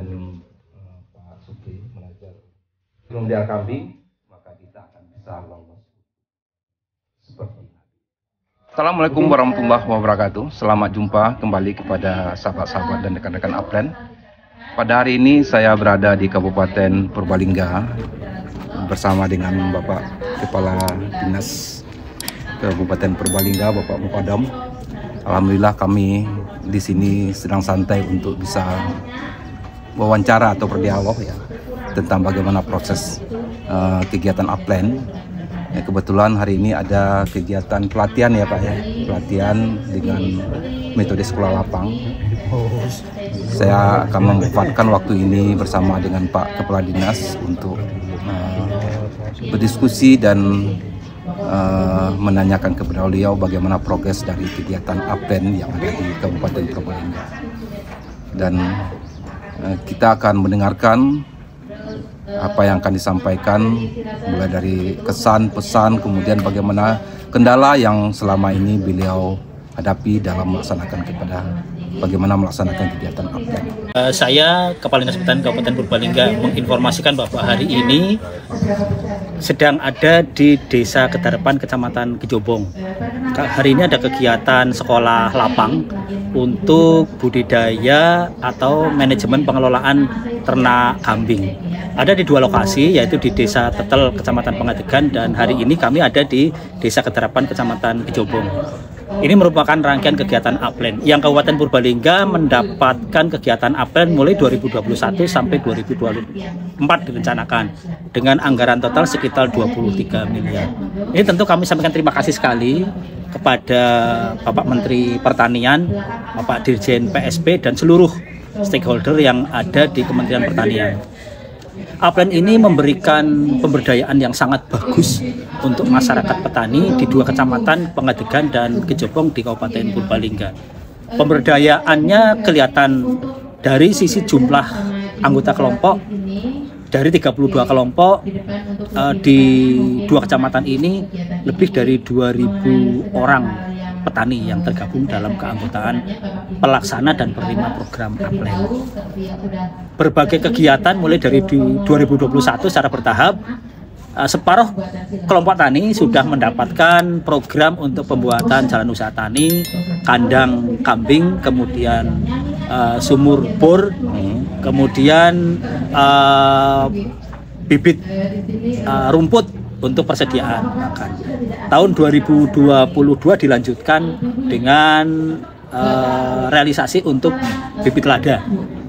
dan Pak Supri mengajar melihara kambing, maka kita akan bisa lolos seperti ini. Assalamualaikum warahmatullahi wabarakatuh. Selamat jumpa kembali kepada sahabat-sahabat dan rekan-rekan Upland. Pada hari ini saya berada di Kabupaten Purbalingga bersama dengan Bapak Kepala Dinas Kabupaten Purbalingga, Bapak Mupadam. Alhamdulillah kami di sini sedang santai untuk bisa wawancara atau berdialog ya tentang bagaimana proses kegiatan Upland. Ya, kebetulan hari ini ada kegiatan pelatihan ya Pak ya, pelatihan dengan metode sekolah lapang. Saya akan memanfaatkan waktu ini bersama dengan Pak Kepala Dinas untuk berdiskusi dan menanyakan kepada beliau bagaimana progres dari kegiatan Upland yang ada di Kabupaten Purbalingga. Dan kita akan mendengarkan apa yang akan disampaikan, mulai dari kesan, pesan, kemudian bagaimana kendala yang selama ini beliau hadapi dalam bagaimana melaksanakan kegiatan Upland. Saya Kepala Dinas Pertanian Kabupaten Purbalingga menginformasikan bahwa hari ini sedang ada di Desa Kedarapan, Kecamatan Kejobong. Hari ini ada kegiatan sekolah lapang untuk budidaya atau manajemen pengelolaan ternak kambing. Ada di dua lokasi, yaitu di Desa Tetel, Kecamatan Pengadegan, dan hari ini kami ada di Desa Kedarapan, Kecamatan Kejobong. Ini merupakan rangkaian kegiatan Upland yang Kabupaten Purbalingga mendapatkan kegiatan Upland mulai 2021 sampai 2024 direncanakan dengan anggaran total sekitar 23 miliar. Ini tentu kami sampaikan terima kasih sekali kepada Bapak Menteri Pertanian, Bapak Dirjen PSP, dan seluruh stakeholder yang ada di Kementerian Pertanian. Upland ini memberikan pemberdayaan yang sangat bagus untuk masyarakat petani di dua kecamatan, Pengadegan dan Kejobong di Kabupaten Purbalingga. Pemberdayaannya kelihatan dari sisi jumlah anggota kelompok. Dari 32 kelompok di dua kecamatan ini lebih dari 2.000 orang petani yang tergabung dalam keanggotaan pelaksana dan penerima program Upland. Berbagai kegiatan mulai dari 2021 secara bertahap, separuh kelompok tani sudah mendapatkan program untuk pembuatan jalan usaha tani, kandang kambing, kemudian sumur bor, kemudian bibit rumput untuk persediaan makan. Tahun 2022 dilanjutkan dengan realisasi untuk bibit lada.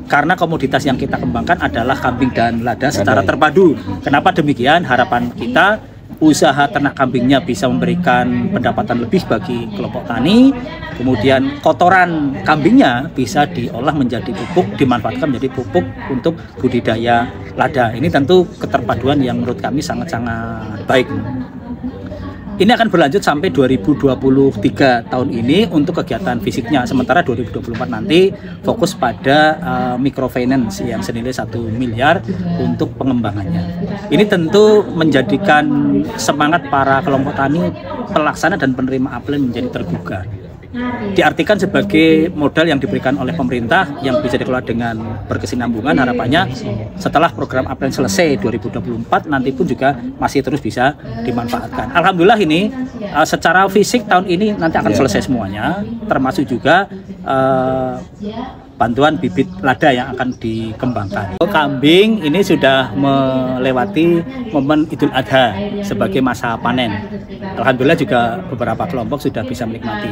Karena komoditas yang kita kembangkan adalah kambing dan lada secara terpadu. Kenapa demikian? Harapan kita usaha ternak kambingnya bisa memberikan pendapatan lebih bagi kelompok tani. Kemudian kotoran kambingnya bisa diolah menjadi pupuk, dimanfaatkan menjadi pupuk untuk budidaya lada. Ini tentu keterpaduan yang menurut kami sangat-sangat baik. Ini akan berlanjut sampai 2023 tahun ini untuk kegiatan fisiknya. Sementara 2024 nanti fokus pada microfinance yang senilai 1 miliar untuk pengembangannya. Ini tentu menjadikan semangat para kelompok tani, pelaksana dan penerima Upland menjadi tergugah. Diartikan sebagai modal yang diberikan oleh pemerintah yang bisa dikelola dengan berkesinambungan. Harapannya setelah program Upland selesai 2024 nanti pun juga masih terus bisa dimanfaatkan. Alhamdulillah ini secara fisik tahun ini nanti akan selesai semuanya, termasuk juga bantuan bibit lada yang akan dikembangkan. Kambing ini sudah melewati momen Idul Adha sebagai masa panen. Alhamdulillah juga beberapa kelompok sudah bisa menikmati.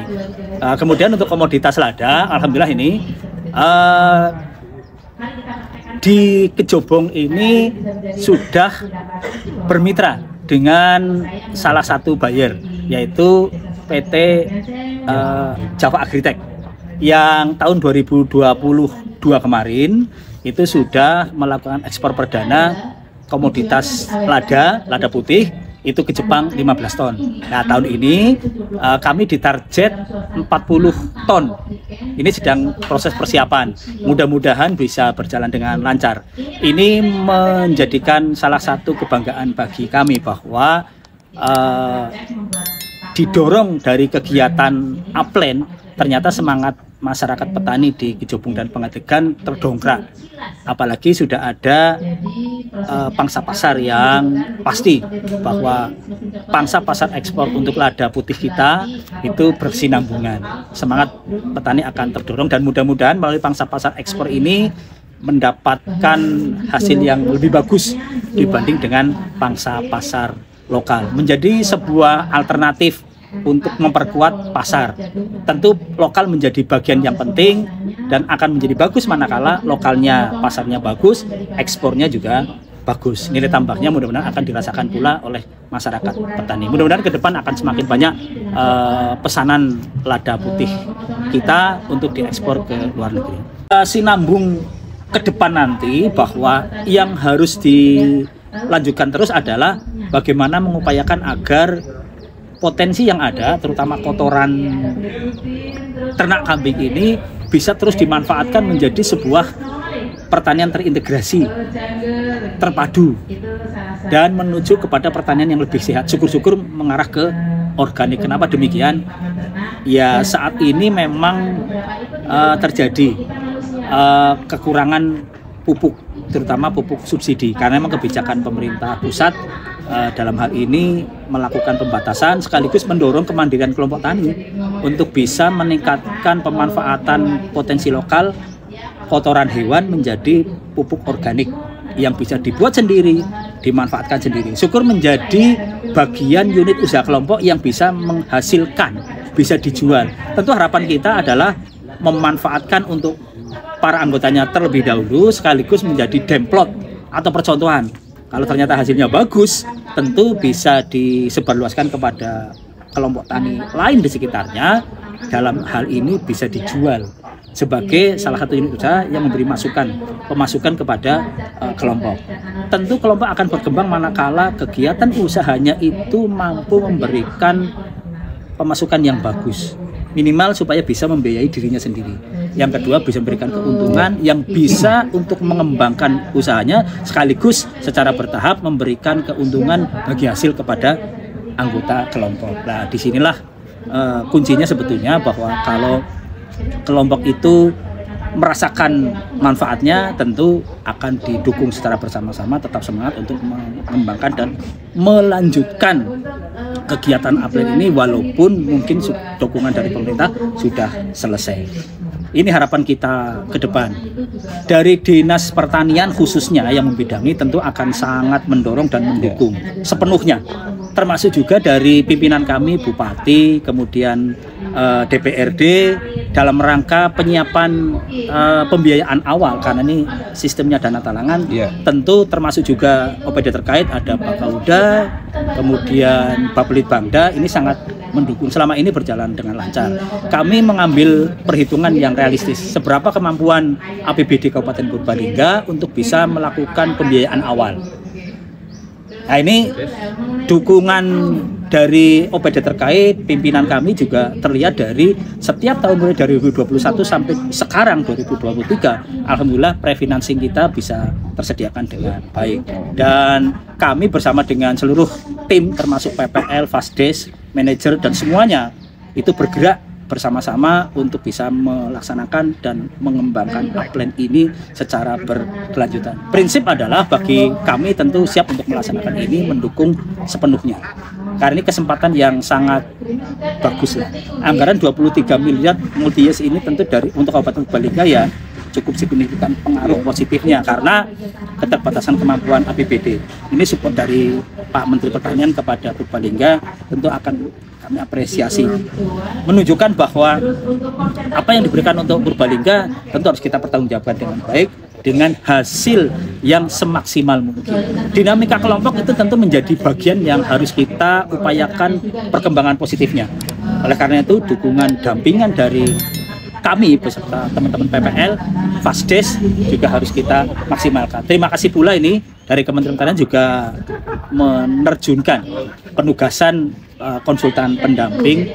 Kemudian untuk komoditas lada, alhamdulillah ini di Kejobong ini sudah bermitra dengan salah satu buyer, yaitu PT Java Agritech, yang tahun 2022 kemarin itu sudah melakukan ekspor perdana komoditas lada putih itu ke Jepang 15 ton. Nah, tahun ini kami ditarget 40 ton. Ini sedang proses persiapan. Mudah-mudahan bisa berjalan dengan lancar. Ini menjadikan salah satu kebanggaan bagi kami bahwa didorong dari kegiatan Upland, ternyata semangat masyarakat petani di Kijobong dan Pangadegan terdongkrak. Apalagi sudah ada pangsa pasar yang pasti bahwa pangsa pasar ekspor untuk lada putih kita itu berkesinambungan. Semangat petani akan terdorong dan mudah-mudahan melalui pangsa pasar ekspor ini mendapatkan hasil yang lebih bagus dibanding dengan pangsa pasar lokal. Menjadi sebuah alternatif untuk memperkuat pasar. Tentu lokal menjadi bagian yang penting dan akan menjadi bagus manakala lokalnya, pasarnya bagus, ekspornya juga bagus. Nilai tambahnya mudah-mudahan akan dirasakan pula oleh masyarakat petani. Mudah-mudahan ke depan akan semakin banyak pesanan lada putih kita untuk diekspor ke luar negeri. Sinambung ke depan nanti bahwa yang harus dilanjutkan terus adalah bagaimana mengupayakan agar potensi yang ada, terutama kotoran ternak kambing ini bisa terus dimanfaatkan menjadi sebuah pertanian terintegrasi, terpadu, dan menuju kepada pertanian yang lebih sehat. Syukur-syukur mengarah ke organik. Kenapa demikian? Ya saat ini memang terjadi kekurangan pupuk, terutama pupuk subsidi, karena memang kebijakan pemerintah pusat dalam hal ini melakukan pembatasan sekaligus mendorong kemandirian kelompok tani untuk bisa meningkatkan pemanfaatan potensi lokal kotoran hewan menjadi pupuk organik yang bisa dibuat sendiri, dimanfaatkan sendiri. Syukur menjadi bagian unit usaha kelompok yang bisa menghasilkan, bisa dijual. Tentu harapan kita adalah memanfaatkan untuk para anggotanya terlebih dahulu sekaligus menjadi demplot atau percontohan. Kalau ternyata hasilnya bagus, tentu bisa disebarluaskan kepada kelompok tani lain di sekitarnya. Dalam hal ini bisa dijual sebagai salah satu unit usaha yang memberi pemasukan kepada kelompok. Tentu kelompok akan berkembang manakala kegiatan usahanya itu mampu memberikan pemasukan yang bagus, minimal supaya bisa membiayai dirinya sendiri. Yang kedua, bisa memberikan keuntungan yang bisa untuk mengembangkan usahanya sekaligus secara bertahap memberikan keuntungan bagi hasil kepada anggota kelompok. Nah, disinilah kuncinya sebetulnya, bahwa kalau kelompok itu merasakan manfaatnya, tentu akan didukung secara bersama-sama, tetap semangat untuk mengembangkan dan melanjutkan kegiatan apel ini walaupun mungkin dukungan dari pemerintah sudah selesai. Ini harapan kita ke depan. Dari Dinas Pertanian khususnya yang membidangi tentu akan sangat mendorong dan mendukung sepenuhnya. Termasuk juga dari pimpinan kami, Bupati, kemudian DPRD dalam rangka penyiapan pembiayaan awal, karena ini sistemnya dana talangan. Tentu termasuk juga OPD terkait, ada Bakauda, kemudian Bapelitbangda, ini sangat mendukung. Selama ini berjalan dengan lancar. Kami mengambil perhitungan yang realistis, seberapa kemampuan APBD Kabupaten Purbalingga untuk bisa melakukan pembiayaan awal. Nah, ini dukungan dari OPD terkait, pimpinan kami juga terlihat dari setiap tahun mulai dari 2021 sampai sekarang 2023, alhamdulillah pre-financing kita bisa tersediakan dengan baik. Dan kami bersama dengan seluruh tim termasuk PPL, Fasdes, manajer dan semuanya itu bergerak bersama-sama untuk bisa melaksanakan dan mengembangkan upland ini secara berkelanjutan. Prinsip adalah bagi kami tentu siap untuk melaksanakan ini, mendukung sepenuhnya. Karena ini kesempatan yang sangat bagus lah. Anggaran 23 miliar multi-years ini tentu untuk Kabupaten Purbalingga ya cukup signifikan pengaruh positifnya karena keterbatasan kemampuan APBD. Ini support dari Pak Menteri Pertanian kepada Purbalingga tentu akan kami apresiasi, menunjukkan bahwa apa yang diberikan untuk Purbalingga tentu harus kita pertanggungjawabkan dengan baik, dengan hasil yang semaksimal mungkin. Dinamika kelompok itu tentu menjadi bagian yang harus kita upayakan perkembangan positifnya. Oleh karena itu dukungan dampingan dari kami beserta teman-teman PPL, Fasdes juga harus kita maksimalkan. Terima kasih pula ini Dari Kementerian Pertanian juga menerjunkan penugasan konsultan pendamping,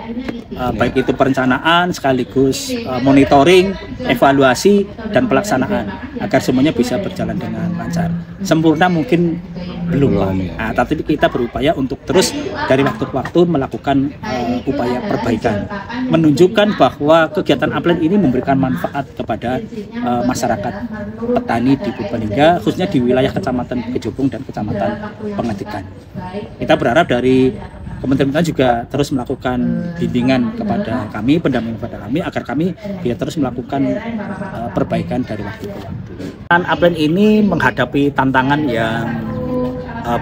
baik itu perencanaan sekaligus monitoring, evaluasi, dan pelaksanaan agar semuanya bisa berjalan dengan lancar. Sempurna mungkin belum, Pak. Nah, tapi kita berupaya untuk terus dari waktu ke waktu melakukan upaya perbaikan, menunjukkan bahwa kegiatan Upland ini memberikan manfaat kepada masyarakat petani di Purbalingga, khususnya di wilayah Kecamatan Kejobong dan Kecamatan Pengadikan. Kita berharap dari Kementerian Pertanian juga terus melakukan bimbingan kepada kami, pendampingan kepada kami, agar kami bisa terus melakukan perbaikan dari waktu ke waktu. Upland ini menghadapi tantangan yang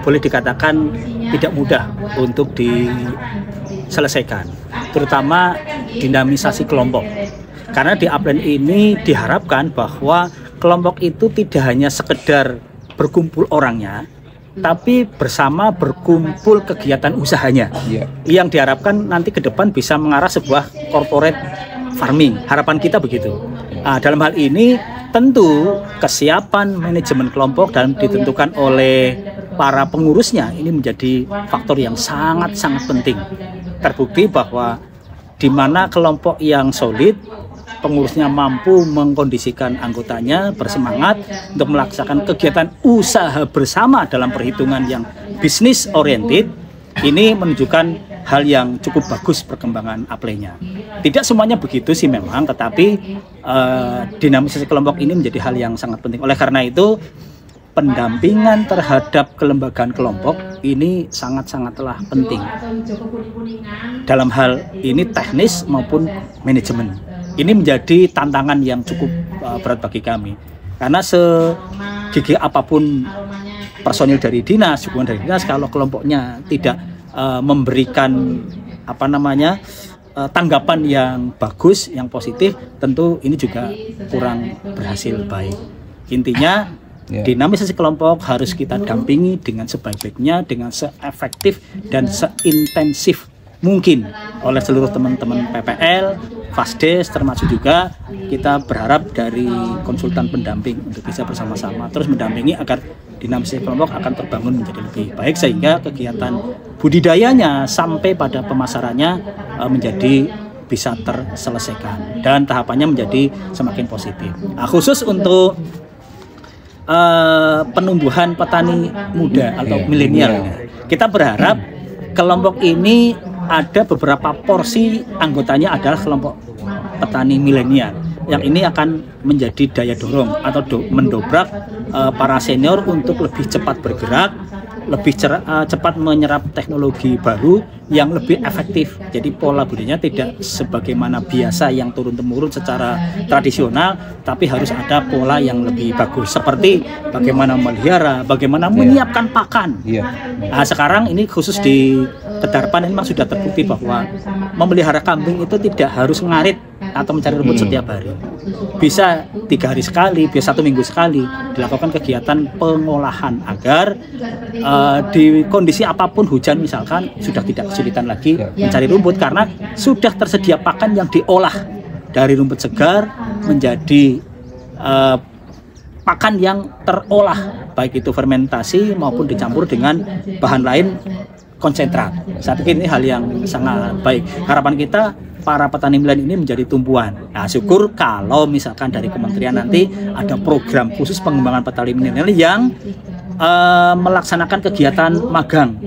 boleh dikatakan tidak mudah untuk diselesaikan, terutama dinamisasi kelompok. Karena di Upland ini diharapkan bahwa kelompok itu tidak hanya sekedar berkumpul orangnya, tapi bersama berkumpul kegiatan usahanya, yang diharapkan nanti ke depan bisa mengarah sebuah corporate farming. Harapan kita begitu. Nah, dalam hal ini tentu kesiapan manajemen kelompok dan ditentukan oleh para pengurusnya ini menjadi faktor yang sangat-sangat penting. Terbukti bahwa di mana kelompok yang solid, pengurusnya mampu mengkondisikan anggotanya bersemangat untuk melaksanakan kegiatan usaha bersama dalam perhitungan yang bisnis oriented, ini menunjukkan hal yang cukup bagus perkembangan Upland-nya. Tidak semuanya begitu sih memang, tetapi dinamisasi kelompok ini menjadi hal yang sangat penting. Oleh karena itu, pendampingan terhadap kelembagaan kelompok ini sangat-sangatlah penting. Dalam hal ini teknis maupun manajemen. Ini menjadi tantangan yang cukup berat bagi kami. Karena segigih apapun personil dari dinas, dukungan dari dinas, kalau kelompoknya tidak memberikan tanggapan yang bagus, yang positif, tentu ini juga kurang berhasil baik. Intinya, dinamisasi kelompok harus kita dampingi dengan sebaik-baiknya, dengan seefektif dan seintensif mungkin oleh seluruh teman-teman PPL, Fasdes, termasuk juga kita berharap dari konsultan pendamping untuk bisa bersama-sama terus mendampingi agar dinamisasi kelompok akan terbangun menjadi lebih baik, sehingga kegiatan budidayanya sampai pada pemasarannya menjadi bisa terselesaikan dan tahapannya menjadi semakin positif. Nah, khusus untuk penumbuhan petani muda atau milenial, kita berharap kelompok ini ada beberapa porsi anggotanya adalah kelompok petani milenial, yang ini akan menjadi daya dorong atau mendobrak para senior untuk lebih cepat bergerak, lebih cepat menyerap teknologi baru yang lebih efektif. Jadi pola budidaya tidak sebagaimana biasa yang turun-temurun secara tradisional, tapi harus ada pola yang lebih bagus, seperti bagaimana memelihara, bagaimana menyiapkan pakan. Nah, sekarang ini khusus di Kedarpan ini memang sudah terbukti bahwa memelihara kambing itu tidak harus ngarit atau mencari rumput setiap hari. Bisa 3 hari sekali, bisa 1 minggu sekali dilakukan kegiatan pengolahan agar di kondisi apapun, hujan misalkan, sudah tidak kesulitan lagi mencari rumput karena sudah tersedia pakan yang diolah dari rumput segar menjadi pakan yang terolah, baik itu fermentasi maupun dicampur dengan bahan lain konsentrat. Saya pikir ini hal yang sangat baik. Harapan kita para petani milenial ini menjadi tumpuan. Nah, syukur kalau misalkan dari kementerian nanti ada program khusus pengembangan petani milenial yang melaksanakan kegiatan magang.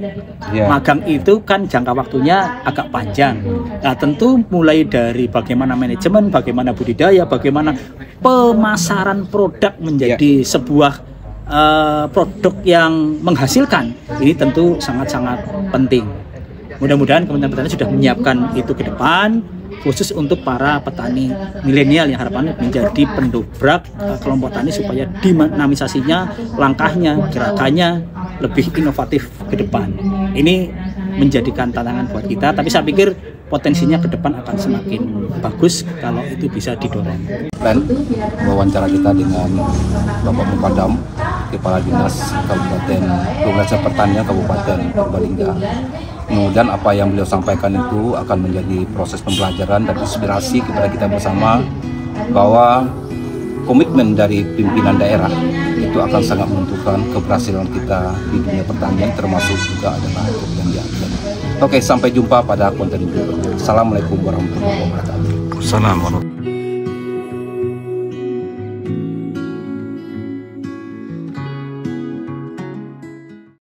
Magang itu kan jangka waktunya agak panjang. Nah, tentu mulai dari bagaimana manajemen, bagaimana budidaya, bagaimana pemasaran produk menjadi sebuah produk yang menghasilkan, ini tentu sangat-sangat penting. Mudah-mudahan Kementerian Pertanian sudah menyiapkan itu ke depan, khusus untuk para petani milenial yang harapannya menjadi pendobrak kelompok tani supaya dinamisasinya, langkahnya, gerakannya lebih inovatif ke depan. Ini menjadikan tantangan buat kita, tapi saya pikir potensinya ke depan akan semakin bagus kalau itu bisa didorong. Dan wawancara kita dengan Bapak Mupadam, Kepala Dinas Kabupaten Pertanian Kabupaten Purbalingga. Kemudian apa yang beliau sampaikan itu akan menjadi proses pembelajaran dan inspirasi kepada kita bersama, bahwa komitmen dari pimpinan daerah itu akan sangat menentukan keberhasilan kita di dunia pertanian, termasuk juga adalah yang di akhirat. Oke, sampai jumpa pada konten berikutnya. Assalamualaikum warahmatullahi wabarakatuh. Assalamualaikum.